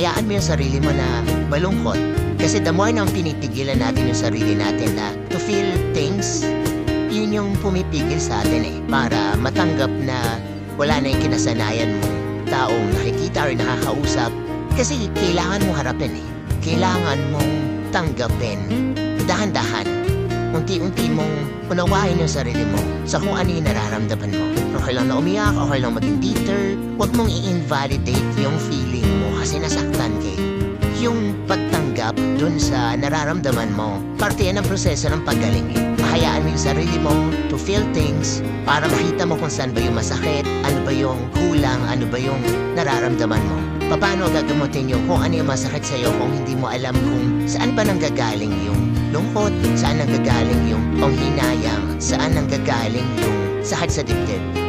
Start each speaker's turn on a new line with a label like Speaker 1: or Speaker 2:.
Speaker 1: hayaan mo yung sarili mo na malungkot. Kasi the more nang pinipigilan natin yung sarili natin na to feel things, yun yung pumipigil sa atin para matanggap na wala na yung kinasanayan mo taong nakikita or nakakausap. Kasi kailangan mo harapin Kailangan mong tanggapin. Dahan-dahan. Unti-unti mong unawain yung sarili mo sa kung ano yung nararamdaman mo. Okay lang na umiyak, okay lang maging bitter. Huwag mong i-invalidate yung feeling mo kasi nasaktan ka. Yung pagtanggap dun sa nararamdaman mo, parte yan ng proseso ng paggaling Hayaan mo yung sarili mo to feel things para makita mo kung saan ba yung masakit, ano ba yung kulang, ano ba yung nararamdaman mo. Paano gagamutin yung kung ano yung masakit sa'yo kung hindi mo alam kung saan ba nanggagaling yung lungkot, saan nanggagaling yung panghinayang, saan nanggagaling yung sakit sa dibdib.